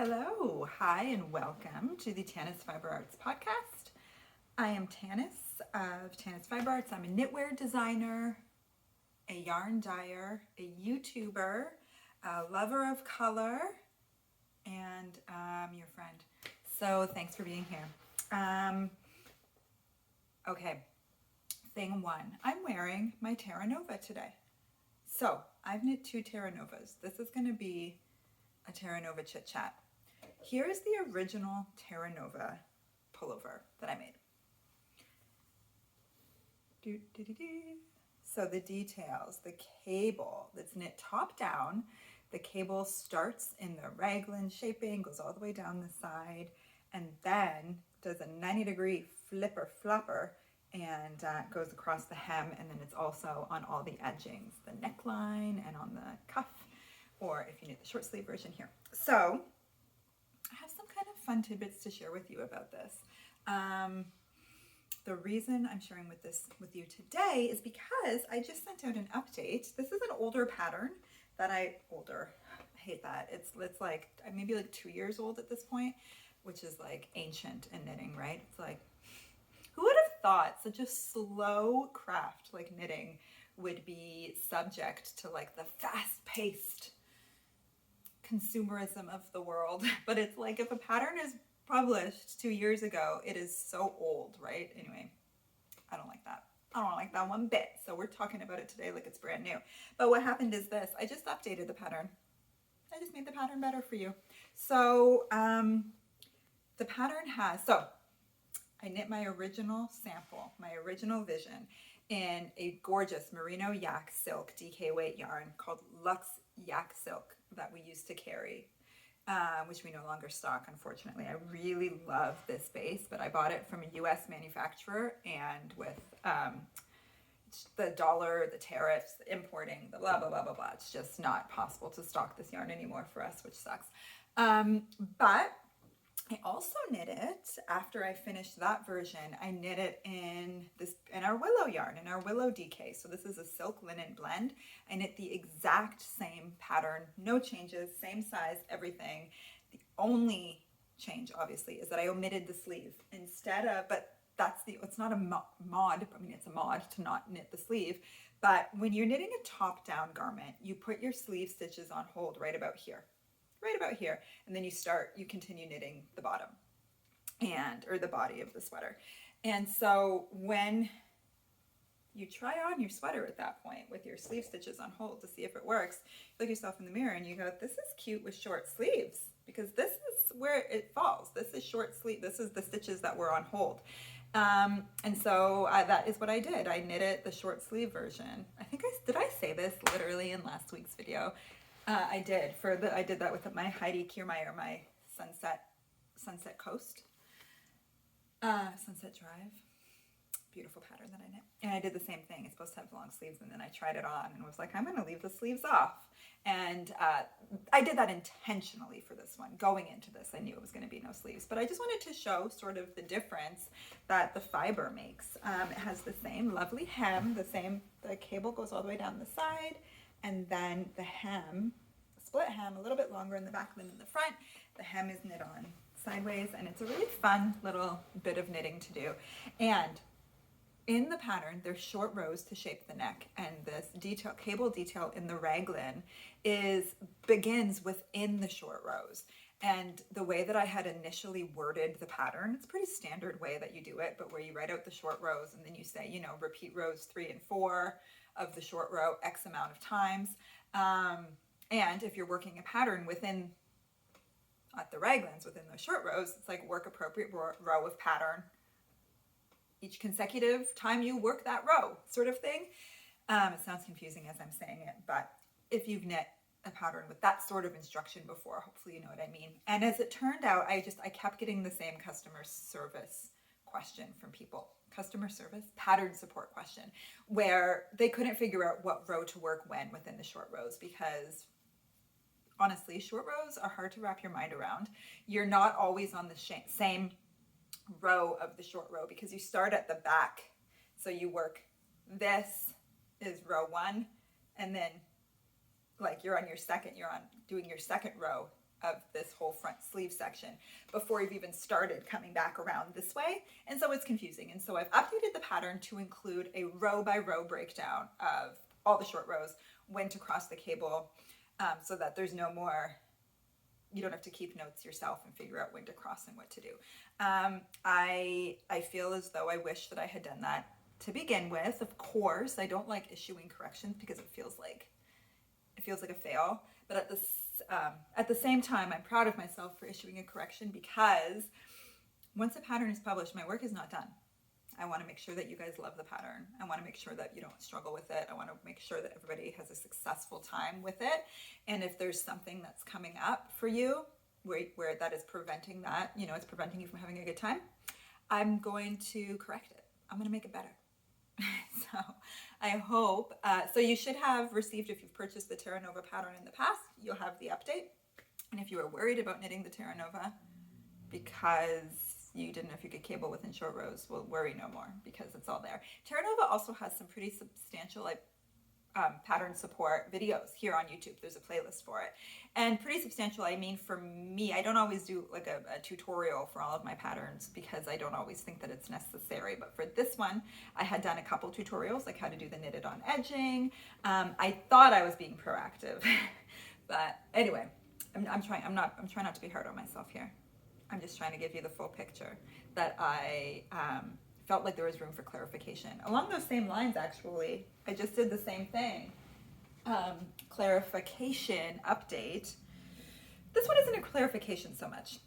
Hello, hi, and welcome to the Tanis Fiber Arts podcast. I am Tanis of Tanis Fiber Arts. I'm a knitwear designer, a yarn dyer, a YouTuber, a lover of color, and your friend. So thanks for being here. Okay, thing one, I'm wearing my Terranova today. So I've knit two Terranovas. This is going to be a Terranova chit chat. Here is the original Terranova pullover that I made. So the details, the cable that's knit top down, the cable starts in the raglan shaping, goes all the way down the side, and then does a 90-degree flipper flopper and goes across the hem, and then it's also on all the edgings, the neckline and on the cuff, or if you need the short sleeve version here. So I have some kind of fun tidbits to share with you about this. The reason I'm sharing with you today is because I just sent out an update. This is an older pattern that I hate that. It's like maybe like 2 years old at this point, which is like ancient in knitting, right? It's like, who would have thought such a slow craft like knitting would be subject to like the fast-paced consumerism of the world? But it's like, if a pattern is published 2 years ago, it is so old, right? Anyway, I don't like that. I don't like that one bit. So we're talking about it today like it's brand new. But what happened is this: I just updated the pattern. I just made the pattern better for you. So the pattern has, I knit my original sample, my original vision, in a gorgeous merino yak silk DK weight yarn called Luxe Yak Silk that we used to carry, which we no longer stock, unfortunately. I really love this base, but I bought it from a US manufacturer, and with the dollar, the tariffs, the importing, the blah, blah, blah, blah, blah, it's just not possible to stock this yarn anymore for us, which sucks. But I also knit it after I finished that version. I knit it in our willow yarn, in our willow DK. So this is a silk linen blend. I knit the exact same pattern, no changes, same size, everything. The only change, obviously, is that I omitted the sleeve instead of, but it's not a mod. I mean, it's a mod to not knit the sleeve. But when you're knitting a top-down garment, you put your sleeve stitches on hold right about here, and then you continue knitting the bottom or the body of the sweater. And so when you try on your sweater at that point with your sleeve stitches on hold to see if it works, you look yourself in the mirror and you go, this is cute with short sleeves, because this is where it falls. This is short sleeve. This is the stitches that were on hold. And so that is what I did. I knitted the short sleeve version. Did I say this literally in last week's video? I did. I did that with my Heidi Kiermaier, my Sunset Coast, Sunset Drive. Beautiful pattern that I knit. And I did the same thing. It's supposed to have long sleeves, and then I tried it on and was like, I'm going to leave the sleeves off. And I did that intentionally for this one. Going into this, I knew it was going to be no sleeves, but I just wanted to show sort of the difference that the fiber makes. It has the same lovely hem, the cable goes all the way down the side, and then the hem, split hem, a little bit longer in the back than in the front. The hem is knit on sideways, and it's a really fun little bit of knitting to do. And in the pattern, there's short rows to shape the neck, and this cable detail in the raglan begins within the short rows. And the way that I had initially worded the pattern, it's a pretty standard way that you do it, but where you write out the short rows and then you say, repeat rows 3 and 4 of the short row X amount of times. And if you're working a pattern at the raglans within those short rows, it's like work appropriate row of pattern each consecutive time you work that row, sort of thing. It sounds confusing as I'm saying it, but if you've knit a pattern with that sort of instruction before, hopefully you know what I mean. And as it turned out, I kept getting the same customer service question from people. Customer service, pattern support question, where they couldn't figure out what row to work when within the short rows, because honestly, short rows are hard to wrap your mind around. You're not always on the same row of the short row, because you start at the back. So you work, this is row 1, and then like you're doing your second row of this whole front sleeve section before you've even started coming back around this way. And so it's confusing. And so I've updated the pattern to include a row by row breakdown of all the short rows, when to cross the cable, so that there's no more, you don't have to keep notes yourself and figure out when to cross and what to do. I feel as though I wish that I had done that to begin with. Of course, I don't like issuing corrections because it feels like a fail. But at the same time, I'm proud of myself for issuing a correction, because once a pattern is published, my work is not done. I want to make sure that you guys love the pattern. I want to make sure that you don't struggle with it. I want to make sure that everybody has a successful time with it. And if there's something that's coming up for you where that is preventing that, it's preventing you from having a good time, I'm going to correct it. I'm going to make it better. So I hope, so you should have received, if you've purchased the Terranova pattern in the past, you'll have the update. And if you are worried about knitting the Terranova because you didn't know if you could cable within short rows, well, worry no more, because it's all there. Terranova also has some pretty substantial pattern support videos here on YouTube. There's a playlist for it. And pretty substantial, I mean, for me, I don't always do like a tutorial for all of my patterns because I don't always think that it's necessary. But for this one, I had done a couple tutorials, like how to do the knitted on edging. I thought I was being proactive, but anyway, I'm trying not to be hard on myself here. I'm just trying to give you the full picture, that I felt like there was room for clarification. Along those same lines, actually, I just did the same thing. Clarification update. This one isn't a clarification so much.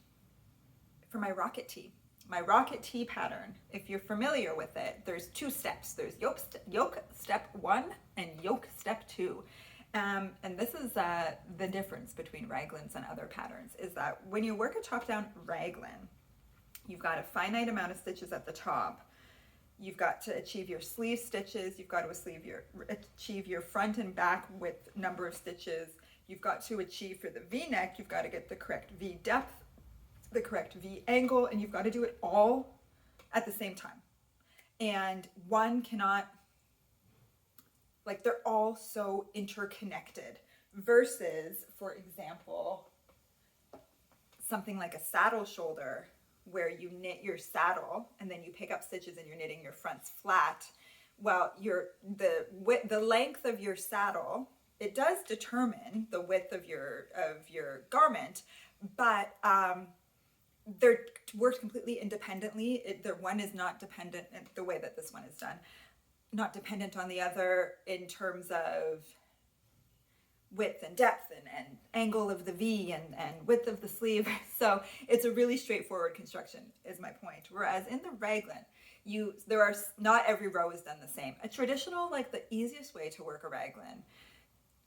For my rocket tee. My rocket tee pattern, if you're familiar with it, there's 2 steps. There's yoke step 1 and yoke step 2. And this is the difference between Raglans and other patterns, is that when you work a top-down Raglan, you've got a finite amount of stitches at the top. You've got to achieve your sleeve stitches. You've got to achieve your front and back width number of stitches. You've got to achieve, for the V-neck, you've got to get the correct V depth, the correct V angle, and you've got to do it all at the same time. And one cannot, they're all so interconnected, versus, for example, something like a saddle shoulder, where you knit your saddle and then you pick up stitches and you're knitting your fronts flat. Well, the length of your saddle, it does determine the width of your garment, but they're worked completely independently. One is not dependent, the way that this one is done, not dependent on the other in terms of width and depth and angle of the V and width of the sleeve. So it's a really straightforward construction, is my point. Whereas in the Raglan, not every row is done the same. A traditional, the easiest way to work a Raglan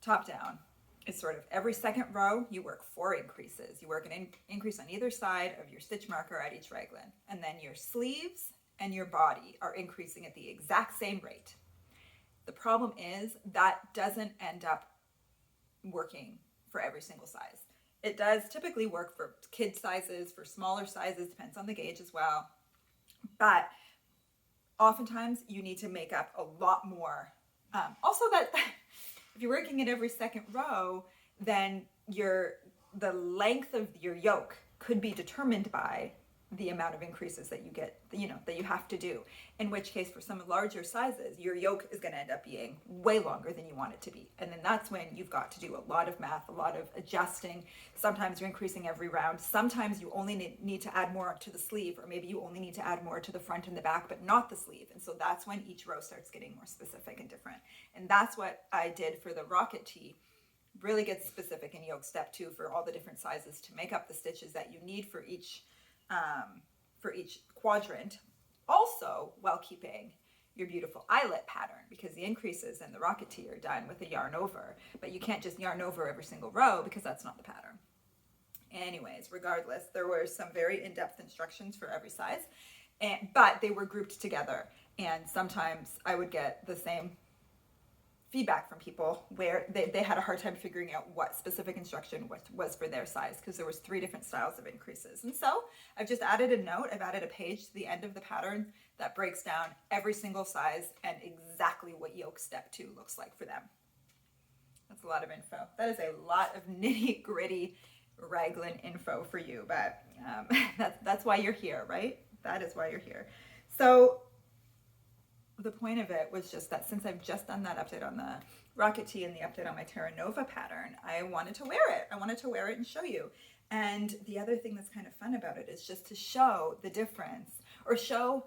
top down is sort of every second row, you work 4 increases. You work an increase on either side of your stitch marker at each Raglan. And then your sleeves and your body are increasing at the exact same rate. The problem is that doesn't end up working for every single size. It does typically work for kid sizes, for smaller sizes, depends on the gauge as well. But oftentimes you need to make up a lot more. Also, that if you're working at every second row, then the length of your yoke could be determined by the amount of increases that you get, that you have to do. In which case, for some larger sizes, your yoke is going to end up being way longer than you want it to be. And then that's when you've got to do a lot of math, a lot of adjusting. Sometimes you're increasing every round. Sometimes you only need to add more to the sleeve, or maybe you only need to add more to the front and the back, but not the sleeve. And so that's when each row starts getting more specific and different. And that's what I did for the rocket tee. Really get specific in yoke step 2 for all the different sizes to make up the stitches that you need for each quadrant, also while keeping your beautiful eyelet pattern, because the increases in the rocket tee are done with a yarn over, but you can't just yarn over every single row because that's not the pattern. Anyways, regardless, there were some very in-depth instructions for every size, but they were grouped together, and sometimes I would get the same feedback from people where they had a hard time figuring out what specific instruction was for their size, because there was 3 different styles of increases. And so I've just added a note, I've added a page to the end of the pattern that breaks down every single size and exactly what yoke step 2 looks like for them. That's a lot of info. That is a lot of nitty gritty Raglan info for you, but that's why you're here, right? That is why you're here. So the point of it was just that since I've just done that update on the Rocket Tee and the update on my Terranova pattern, I wanted to wear it. I wanted to wear it and show you. And the other thing that's kind of fun about it is just to show the difference, or show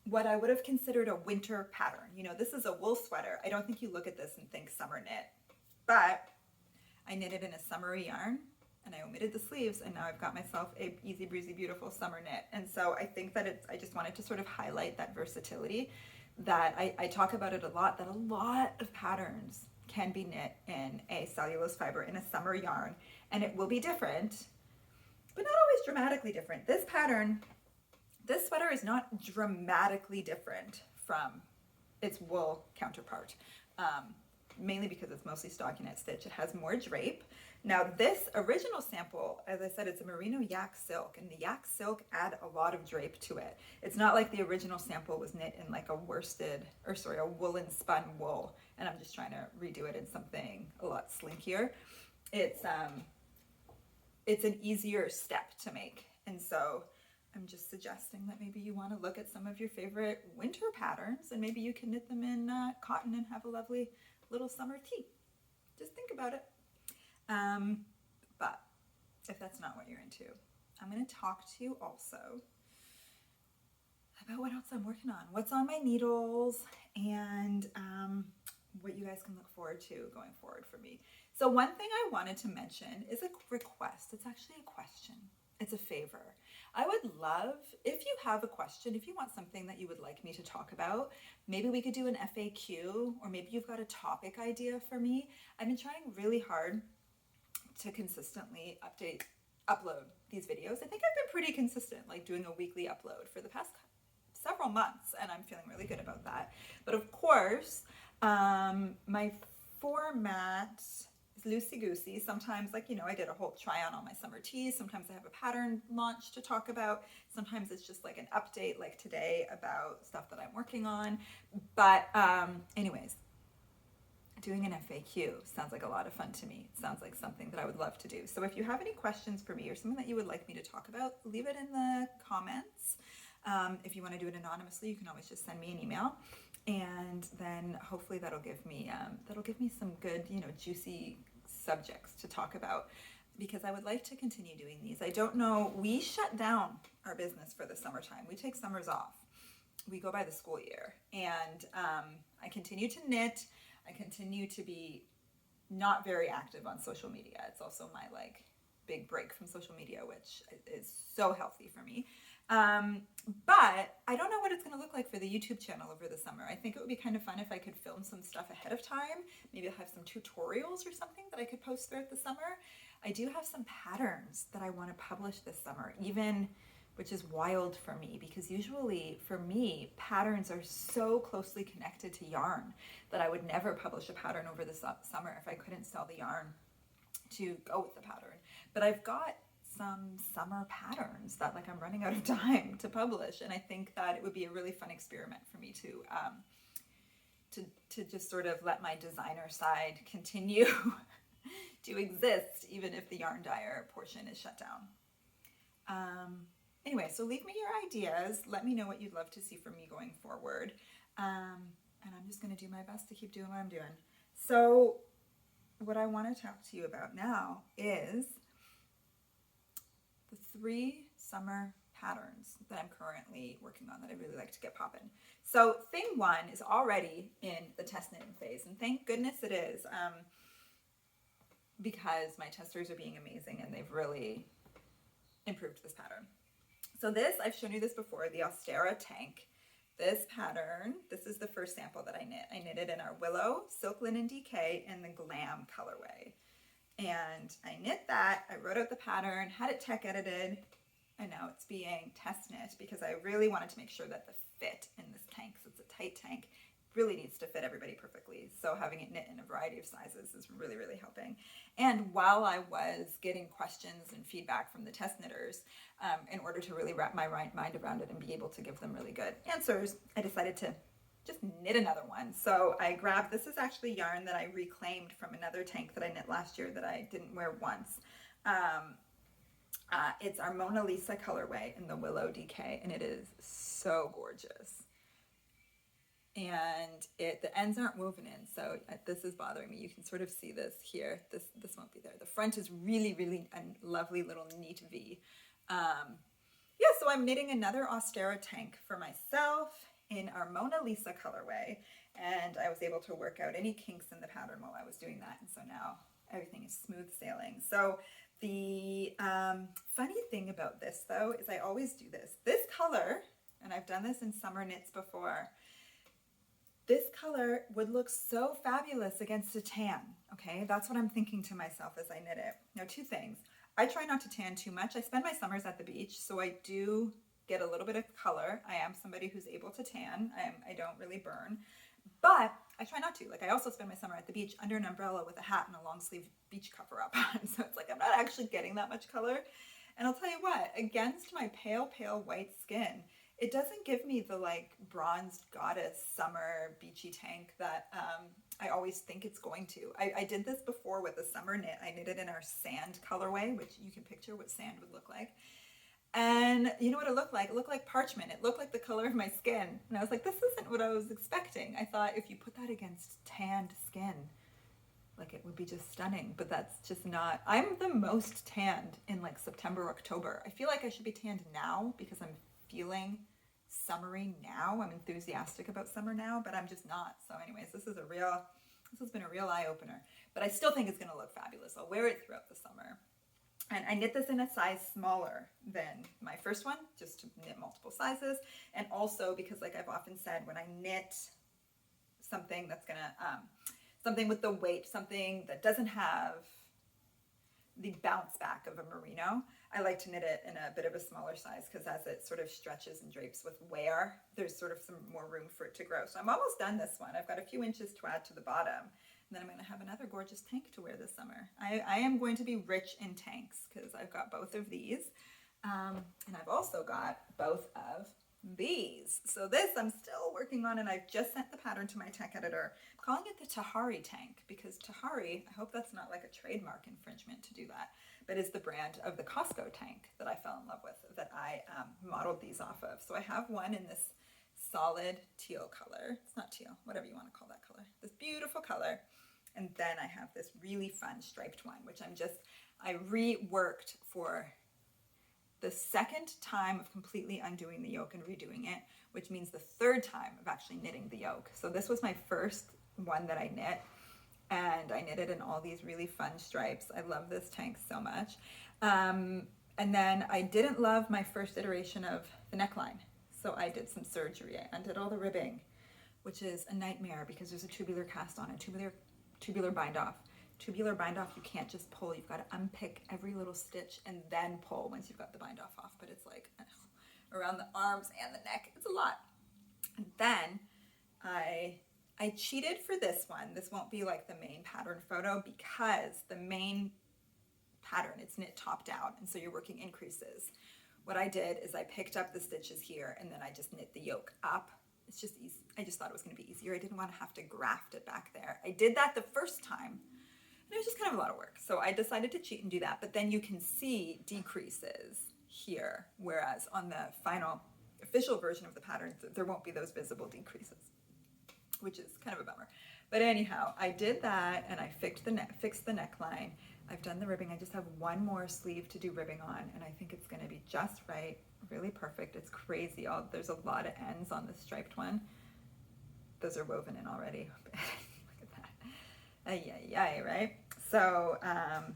what I would have considered a winter pattern. You know, this is a wool sweater. I don't think you look at this and think summer knit, but I knit it in a summery yarn, and I omitted the sleeves, and now I've got myself a easy breezy beautiful summer knit. And so I think that I just wanted to sort of highlight that versatility, that I talk about it a lot, that a lot of patterns can be knit in a cellulose fiber in a summer yarn, and it will be different, but not always dramatically different. This pattern, this sweater is not dramatically different from its wool counterpart, mainly because it's mostly stockinette stitch. It has more drape. Now this original sample, as I said, it's a merino yak silk, and the yak silk add a lot of drape to it. It's not like the original sample was knit in like a a woolen spun wool, and I'm just trying to redo it in something a lot slinkier. It's an easier step to make, and so I'm just suggesting that maybe you want to look at some of your favorite winter patterns, and maybe you can knit them in cotton and have a lovely little summer tea. Just think about it. But if that's not what you're into, I'm going to talk to you also about what else I'm working on, what's on my needles, and what you guys can look forward to going forward for me. So one thing I wanted to mention is a request. It's actually a question. It's a favor. I would love, if you have a question, if you want something that you would like me to talk about, maybe we could do an FAQ, or maybe you've got a topic idea for me. I've been trying really hard to consistently upload these videos. I think I've been pretty consistent, like doing a weekly upload for the past several months, and I'm feeling really good about that. But of course, my format is loosey-goosey. Sometimes, like, you know, I did a whole try on all my summer tees. Sometimes I have a pattern launch to talk about. Sometimes it's just like an update, like today, about stuff that I'm working on. But anyways, doing an FAQ sounds like a lot of fun to me. It sounds like something that I would love to do. So if you have any questions for me, or something that you would like me to talk about, leave it in the comments. If you want to do it anonymously, you can always just send me an email, and then hopefully that'll give me some good, you know, juicy subjects to talk about, because I would like to continue doing these. I don't know, we shut down our business for the summertime. We take summers off. We go by the school year, and I continue to knit. I continue to be not very active on social media. It's also my like big break from social media, which is so healthy for me. But I don't know what it's going to look like for the YouTube channel over the summer. I think it would be kind of fun if I could film some stuff ahead of time. Maybe I'll have some tutorials or something that I could post throughout the summer. I do have some patterns that I want to publish this summer, which is wild for me, because usually for me, patterns are so closely connected to yarn that I would never publish a pattern over the summer if I couldn't sell the yarn to go with the pattern. But I've got some summer patterns that, like, I'm running out of time to publish, and I think that it would be a really fun experiment for me to just sort of let my designer side continue to exist, even if the yarn dyer portion is shut down. Anyway, so leave me your ideas. Let me know what you'd love to see from me going forward. And I'm just going to do my best to keep doing what I'm doing. So what I want to talk to you about now is the 3 summer patterns that I'm currently working on that I'd really like to get popping. So thing 1 is already in the test knitting phase, and thank goodness it is, because my testers are being amazing and they've really improved this pattern. So this, I've shown you this before, the Austera tank. This pattern, this is the first sample that I knit. I knit it in our Willow Silk Linen DK in the Glam colorway. And I knit that, I wrote out the pattern, had it tech edited, and now it's being test knit because I really wanted to make sure that the fit in this tank, so it's a tight tank, really needs to fit everybody perfectly. So having it knit in a variety of sizes is really, really helping. And while I was getting questions and feedback from the test knitters, in order to really wrap my mind around it and be able to give them really good answers, I decided to just knit another one. So I grabbed, this is actually yarn that I reclaimed from another tank that I knit last year that I didn't wear once. It's our Mona Lisa colorway in the Willow DK, and it is so gorgeous. And the ends aren't woven in, so this is bothering me. You can sort of see this here. This won't be there. The front is really, really a lovely little neat V. Yeah, so I'm knitting another Austera tank for myself in our Mona Lisa colorway, and I was able to work out any kinks in the pattern while I was doing that, and so now everything is smooth sailing. So the funny thing about this, though, is I always do this. This color, and I've done this in summer knits before, this color would look so fabulous against a tan, okay? That's what I'm thinking to myself as I knit it. Now, two things. I try not to tan too much. I spend my summers at the beach, so I do get a little bit of color. I am somebody who's able to tan. I don't really burn, but I try not to. Like, I also spend my summer at the beach under an umbrella with a hat and a long sleeve beach cover up on. So it's like I'm not actually getting that much color. And I'll tell you what, against my pale, pale white skin, it doesn't give me the like bronzed goddess summer beachy tank that I always think it's going to. I did this before with a summer knit. I knitted in our sand colorway, which you can picture what sand would look like. And you know what it looked like? It looked like parchment. It looked like the color of my skin. And I was like, this isn't what I was expecting. I thought if you put that against tanned skin, like it would be just stunning, but that's just not. I'm the most tanned in like September, October. I feel like I should be tanned now because I'm feeling summery now. I'm enthusiastic about summer now, but I'm just not. So anyways, this has been a real eye-opener, but I still think it's going to look fabulous. I'll wear it throughout the summer. And I knit this in a size smaller than my first one, just to knit multiple sizes. And also because, like I've often said, when I knit something that's gonna, something with the weight, something that doesn't have the bounce back of a merino, I like to knit it in a bit of a smaller size because as it sort of stretches and drapes with wear, there's sort of some more room for it to grow. So I'm almost done this one. I've got a few inches to add to the bottom. And then I'm going to have another gorgeous tank to wear this summer. I am going to be rich in tanks because I've got both of these. And I've also got both of these. So this I'm still working on, and I've just sent the pattern to my tech editor. I'm calling it the Tahari tank because Tahari, I hope that's not like a trademark infringement to do that, but is the brand of the Costco tank that I fell in love with, that I modeled these off of. So I have one in this solid teal color. It's not teal, whatever you want to call that color. This beautiful color. And then I have this really fun striped one, which I reworked for the second time of completely undoing the yoke and redoing it, which means the third time of actually knitting the yoke. So this was my first one that I knit, and I knitted in all these really fun stripes. I love this tank so much. And then I didn't love my first iteration of the neckline. So I did some surgery. I undid all the ribbing, which is a nightmare because there's a tubular cast on it, tubular bind off. Tubular bind off, you can't just pull. You've got to unpick every little stitch and then pull once you've got the bind off. But it's like around the arms and the neck. It's a lot. And then I cheated for this one. This won't be like the main pattern photo because the main pattern, it's knit top down, and so you're working increases. What I did is I picked up the stitches here and then I just knit the yoke up. It's just easy. I just thought it was going to be easier. I didn't want to have to graft it back there. I did that the first time, and it was just kind of a lot of work. So I decided to cheat and do that. But then you can see decreases here, whereas on the final official version of the pattern, there won't be those visible decreases, which is kind of a bummer. But anyhow, I did that and I fixed the neckline. I've done the ribbing. I just have one more sleeve to do ribbing on, and I think it's going to be just right, really perfect. It's crazy. There's a lot of ends on this striped one. Those are woven in already. Look at that. Ay, right? So I'm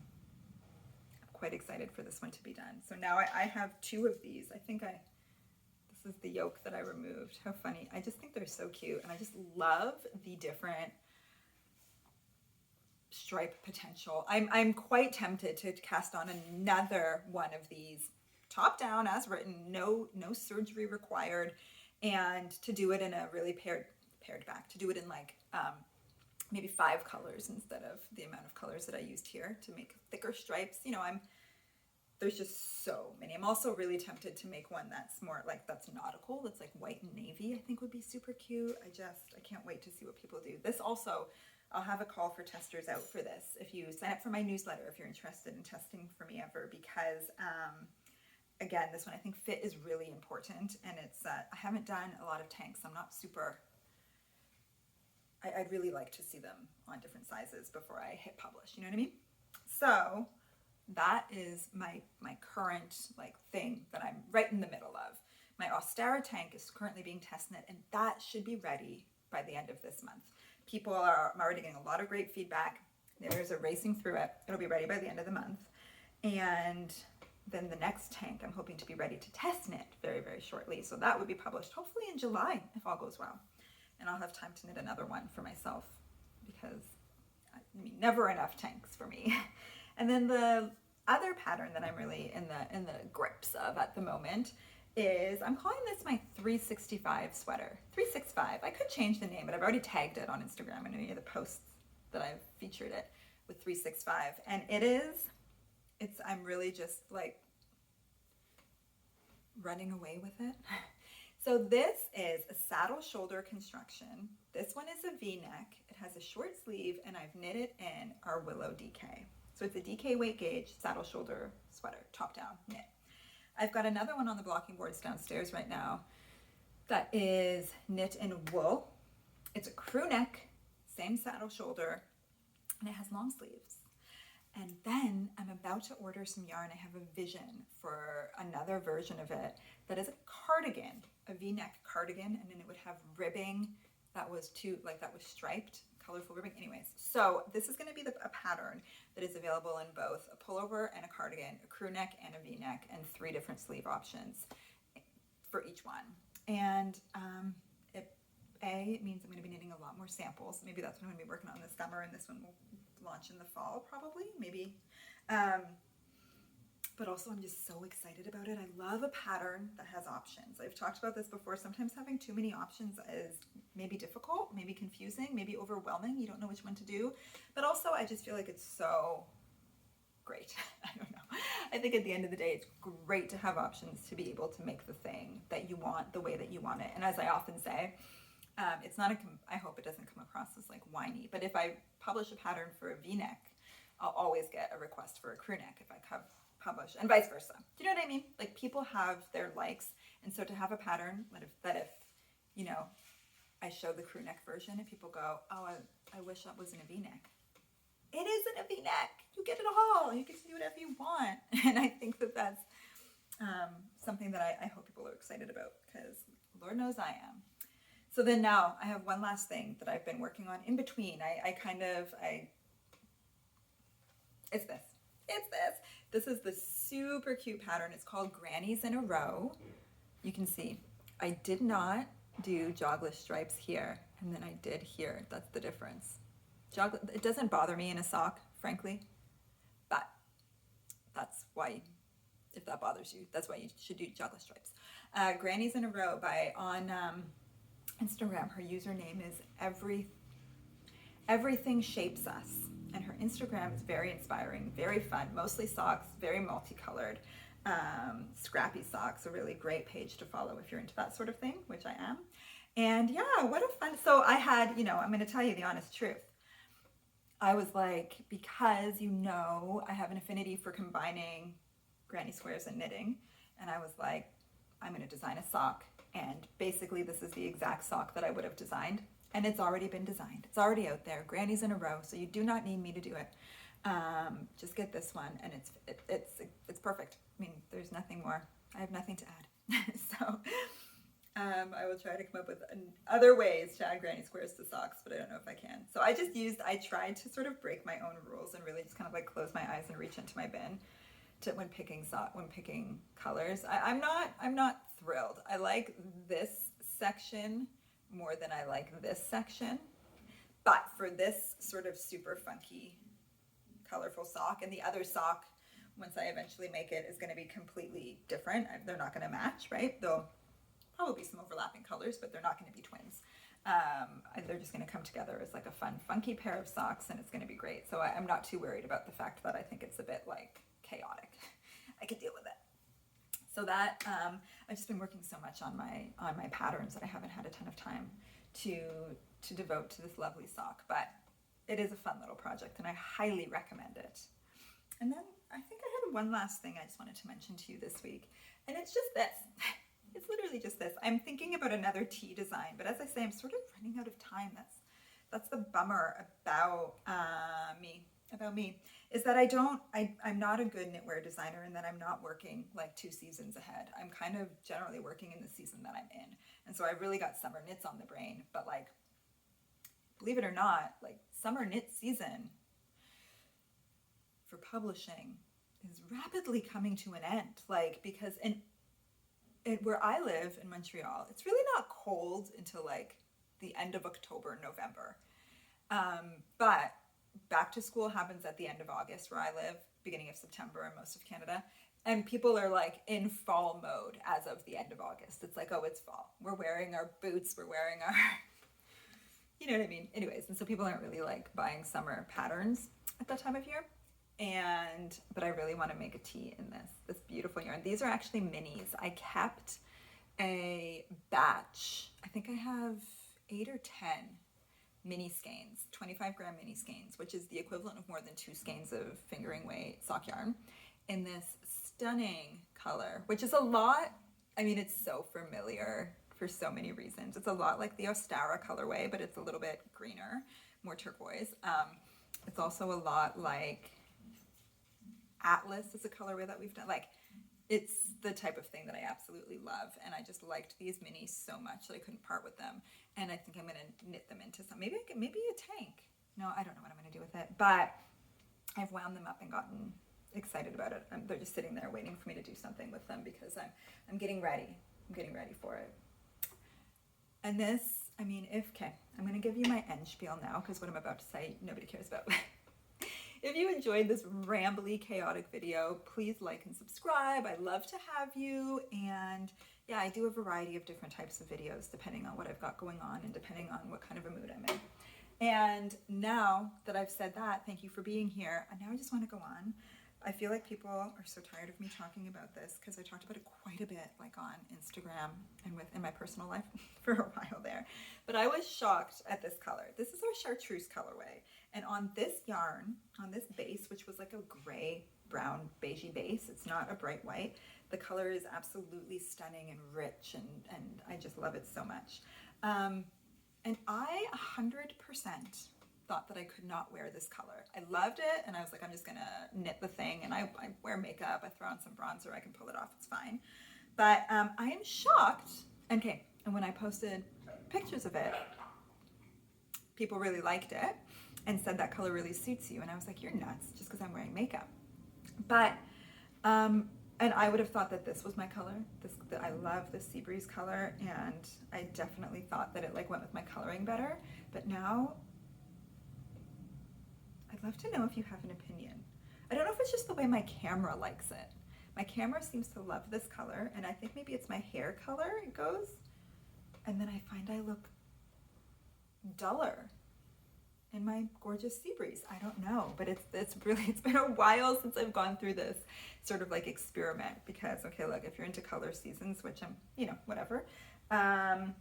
quite excited for this one to be done. So now I have two of these. This is the yoke that I removed. How funny. I just think they're so cute, and I just love the different stripe potential. I'm quite tempted to cast on another one of these, top down as written, no surgery required, and to do it in a really paired back, to do it in like maybe 5 colors instead of the amount of colors that I used here to make thicker stripes. You know, there's just so many. I'm also really tempted to make one that's more like, that's nautical, that's like white and navy, I think would be super cute. I can't wait to see what people do. This also, I'll have a call for testers out for this. If you sign up for my newsletter, if you're interested in testing for me ever, because again, this one, I think fit is really important, and it's, I haven't done a lot of tanks. I'm not super, I'd really like to see them on different sizes before I hit publish, you know what I mean? So that is my current like thing that I'm right in the middle of. My Austera tank is currently being test knit, and that should be ready by the end of this month. I'm already getting a lot of great feedback. There's a racing through it. It'll be ready by the end of the month. And then the next tank I'm hoping to be ready to test knit very, very shortly. So that would be published hopefully in July if all goes well. And I'll have time to knit another one for myself, because I mean, never enough tanks for me. And then the other pattern that I'm really in the grips of at the moment is, I'm calling this my 365 sweater. 365. I could change the name, but I've already tagged it on Instagram in any of the posts that I've featured it with 365. And I'm really just like running away with it. So this is a saddle shoulder construction. This one is a V-neck. It has a short sleeve, and I've knit it in our Willow DK. So it's a DK weight gauge saddle shoulder sweater, top down knit. I've got another one on the blocking boards downstairs right now that is knit in wool. It's a crew neck, same saddle shoulder, and it has long sleeves. And then I'm about to order some yarn. I have a vision for another version of it that is a cardigan, a V-neck cardigan, and then it would have ribbing that was striped, colorful ribbing. Anyways, so this is going to be a pattern that is available in both a pullover and a cardigan, a crew neck and a V-neck, and 3 different sleeve options for each one. And it means I'm going to be knitting a lot more samples. Maybe that's what I'm going to be working on this summer, and this one will launch in the fall probably, maybe. But also I'm just so excited about it. I love a pattern that has options. I've talked about this before. Sometimes having too many options is maybe difficult, maybe confusing, maybe overwhelming. You don't know which one to do. But also I just feel like it's so great. I don't know. I think at the end of the day, it's great to have options to be able to make the thing that you want the way that you want it. And as I often say, it's not I hope it doesn't come across as like whiny, but if I publish a pattern for a V-neck, I'll always get a request for a crew neck if I publish, and vice versa. Do you know what I mean? Like, people have their likes, and so to have a pattern that if you know, I show the crew neck version and people go, oh, I wish that was in a V-neck. It isn't a V-neck. You get it all. You get to do whatever you want. And I think that that's something that I hope people are excited about, because Lord knows I am. So then now I have one last thing that I've been working on in between. It's this. This is the super cute pattern. It's called Grannies in a Row. You can see I did not do jogless stripes here, and then I did here. That's the difference. It doesn't bother me in a sock, frankly, but that's why, if that bothers you, that's why you should do jogless stripes. Grannies in a Row on Instagram. Her username is Everything Shapes Us. And her Instagram is very inspiring, very fun, mostly socks, very multicolored. Scrappy socks, a really great page to follow if you're into that sort of thing, which I am. And yeah, what a fun, so I had, I'm going to tell you the honest truth. I was like, because I have an affinity for combining granny squares and knitting, and I was like, I'm going to design a sock. And basically this is the exact sock that I would have designed. And it's already been designed. It's already out there. Grannies in a Row. So you do not need me to do it. Just get this one, and it's perfect. I mean, there's nothing more. I have nothing to add. So I will try to come up with other ways to add granny squares to socks, but I don't know if I can. So I tried to sort of break my own rules and really just kind of like close my eyes and reach into my bin when picking colors. I'm not thrilled. I like this section more than I like this section, but for this sort of super funky colorful sock, and the other sock, once I eventually make it, is going to be completely different. They're not going to match, right? There'll probably be some overlapping colors, but they're not going to be twins. They're just going to come together as like a fun funky pair of socks, and it's going to be great. So I'm not too worried about the fact that I think it's a bit like chaotic. I could deal with it. So that I've just been working so much on my patterns that I haven't had a ton of time to devote to this lovely sock. But it is a fun little project and I highly recommend it. And then I think I had one last thing I just wanted to mention to you this week, and it's just this. It's literally just this. I'm thinking about another tea design, but as I say, I'm sort of running out of time. That's the bummer about me. About me is that I'm not a good knitwear designer, and that I'm not working like 2 seasons ahead. I'm kind of generally working in the season that I'm in, and so I really got summer knits on the brain. But like, believe it or not, like summer knit season for publishing is rapidly coming to an end. Like, because where I live in Montreal, it's really not cold until like the end of October, November. But back to school happens at the end of August where I live, beginning of September in most of Canada. And people are like in fall mode as of the end of August. It's like, oh, it's fall. We're wearing our boots. We're wearing our, you know what I mean? Anyways, and so people aren't really like buying summer patterns at that time of year. But I really want to make a tee in this beautiful yarn. These are actually minis. I kept a batch. I think I have 8 or 10 mini skeins, 25-gram mini skeins, which is the equivalent of more than 2 skeins of fingering weight sock yarn in this stunning color, which is a lot. I mean, it's so familiar for so many reasons. It's a lot like the Austera colorway, but it's a little bit greener, more turquoise. It's also a lot like Atlas is a colorway that we've done. Like, it's the type of thing that I absolutely love, and I just liked these minis so much that I couldn't part with them. And I think I'm gonna knit them into maybe a tank. No, I don't know what I'm gonna do with it, but I've wound them up and gotten excited about it. They're just sitting there waiting for me to do something with them because I'm getting ready. I'm getting ready for it. And this, I mean, I'm gonna give you my end spiel now because what I'm about to say nobody cares about. If you enjoyed this rambly, chaotic video, please like and subscribe. I love to have you. And yeah, I do a variety of different types of videos depending on what I've got going on and depending on what kind of a mood I'm in. And now that I've said that, thank you for being here. And now I just want to go on. I feel like people are so tired of me talking about this because I talked about it quite a bit, like on Instagram and in my personal life for a while there. But I was shocked at this color. This is our chartreuse colorway. And on this yarn, on this base, which was like a gray, brown, beigey base, it's not a bright white. The color is absolutely stunning and rich, and I just love it so much. And I 100% thought that I could not wear this color. I loved it, and I was like, I'm just gonna knit the thing, and I wear makeup, I throw on some bronzer, I can pull it off, it's fine. But I am shocked, and when I posted pictures of it, people really liked it and said that color really suits you, and I was like, you're nuts, just because I'm wearing makeup. But, and I would have thought that this was my color. I love this sea breeze color, and I definitely thought that it like went with my coloring better, but now, I'd love to know if you have an opinion. I don't know if it's just the way my camera likes it. My camera seems to love this color, and I think maybe it's my hair color it goes, and then I find I look duller in my gorgeous sea breeze. I don't know, but it's been a while since I've gone through this sort of like experiment because, okay, look, if you're into color seasons, which I'm, whatever, I've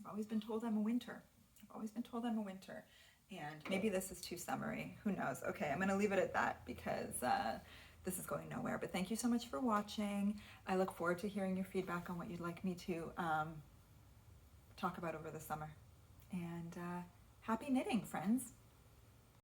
always been told I'm a winter. And maybe this is too summery. Who knows? Okay, I'm going to leave it at that because this is going nowhere. But thank you so much for watching. I look forward to hearing your feedback on what you'd like me to talk about over the summer. And happy knitting, friends.